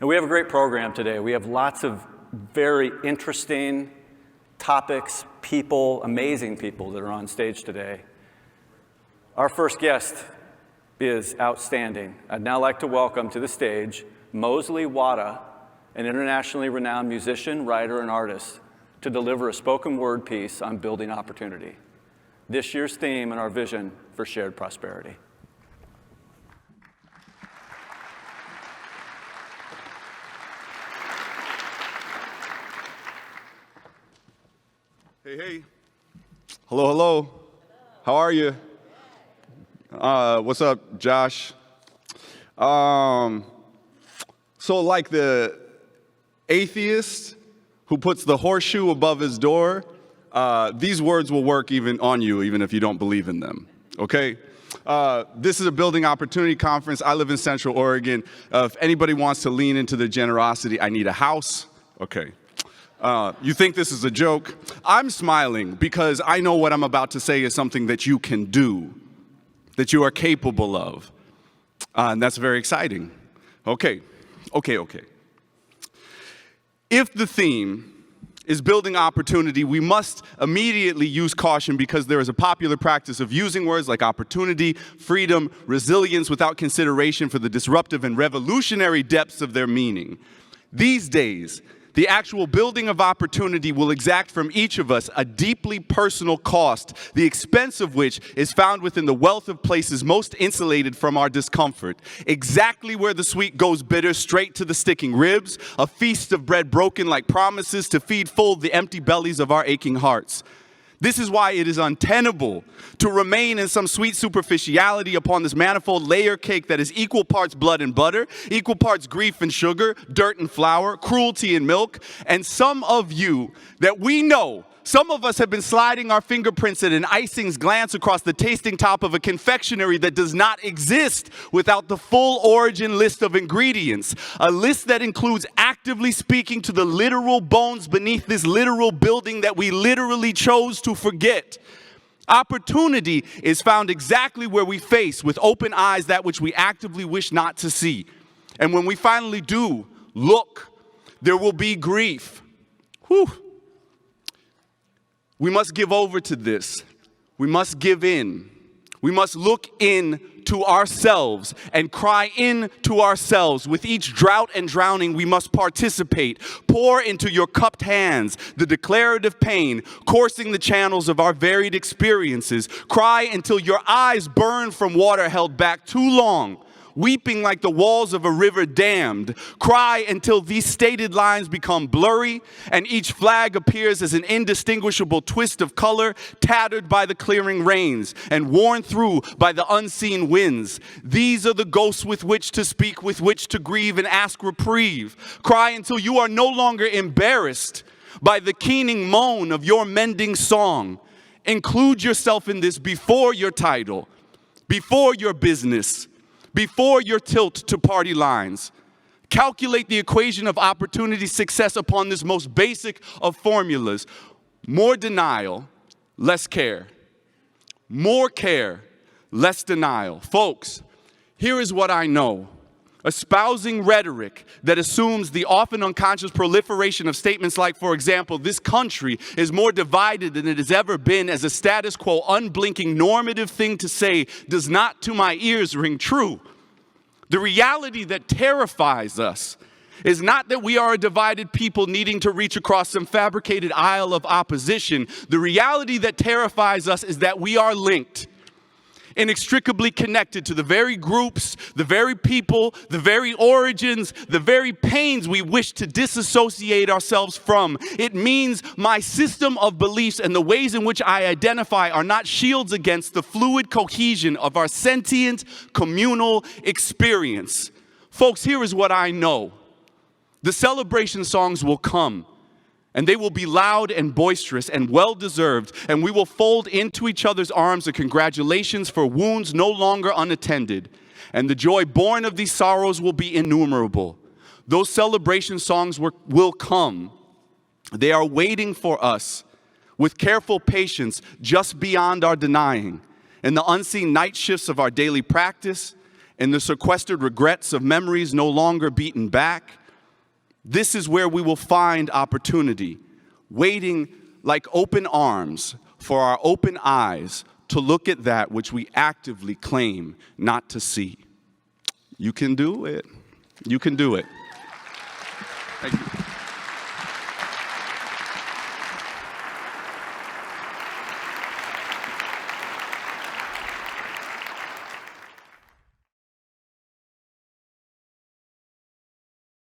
And we have a great program today. We have lots of very interesting topics, people, amazing people that are on stage today. Our first guest is outstanding. I'd now like to welcome to the stage MOsley WOtta, an internationally renowned musician, writer, and artist, to deliver a spoken word piece on building opportunity. This year's theme and our vision for shared prosperity. Hey, hey. Hello, hello. How are you? What's up, Josh? So like the atheist who puts the horseshoe above his door, these words will work even on you, even if you don't believe in them, okay? This is a Building Opportunity Conference. I live in Central Oregon. If anybody wants to lean into the generosity, I need a house. Okay. You think this is a joke? I'm smiling because I know what I'm about to say is something that you can do, that you are capable of. And that's very exciting. Okay. If the theme is building opportunity, we must immediately use caution because there is a popular practice of using words like opportunity, freedom, resilience without consideration for the disruptive and revolutionary depths of their meaning. These days, the actual building of opportunity will exact from each of us a deeply personal cost, the expense of which is found within the wealth of places most insulated from our discomfort. Exactly where the sweet goes bitter, straight to the sticking ribs, a feast of bread broken like promises to feed full the empty bellies of our aching hearts. This is why it is untenable to remain in some sweet superficiality upon this manifold layer cake that is equal parts blood and butter, equal parts grief and sugar, dirt and flour, cruelty and milk. And some of you that we know, some of us have been sliding our fingerprints at an icing's glance across the tasting top of a confectionery that does not exist without the full origin list of ingredients. A list that includes actively speaking to the literal bones beneath this literal building that we literally chose to forget. Opportunity is found exactly where we face with open eyes that which we actively wish not to see. And when we finally do look, there will be grief. Whew. We must give over to this. We must give in. We must look in to ourselves and cry in to ourselves. With each drought and drowning, we must participate. Pour into your cupped hands the declarative pain, coursing the channels of our varied experiences. Cry until your eyes burn from water held back too long. Weeping like the walls of a river dammed. Cry until these stated lines become blurry and each flag appears as an indistinguishable twist of color, tattered by the clearing rains and worn through by the unseen winds. These are the ghosts with which to speak, with which to grieve and ask reprieve. Cry until you are no longer embarrassed by the keening moan of your mending song. Include yourself in this before your title, before your business, before your tilt to party lines. Calculate the equation of opportunity success upon this most basic of formulas. More denial, less care. More care, less denial. Folks, here is what I know. Espousing rhetoric that assumes the often unconscious proliferation of statements like, for example, this country is more divided than it has ever been as a status quo, unblinking, normative thing to say does not, to my ears, ring true. The reality that terrifies us is not that we are a divided people needing to reach across some fabricated aisle of opposition. The reality that terrifies us is that we are linked, inextricably connected to the very groups, the very people, the very origins, the very pains we wish to disassociate ourselves from. It means my system of beliefs and the ways in which I identify are not shields against the fluid cohesion of our sentient communal experience. Folks, here is what I know. The celebration songs will come. And they will be loud and boisterous and well-deserved, and we will fold into each other's arms a congratulations for wounds no longer unattended. And the joy born of these sorrows will be innumerable. Those celebration songs will come. They are waiting for us with careful patience just beyond our denying. In the unseen night shifts of our daily practice, in the sequestered regrets of memories no longer beaten back, This is where we will find opportunity, waiting like open arms for our open eyes to look at that which we actively claim not to see. You can do it. You can do it.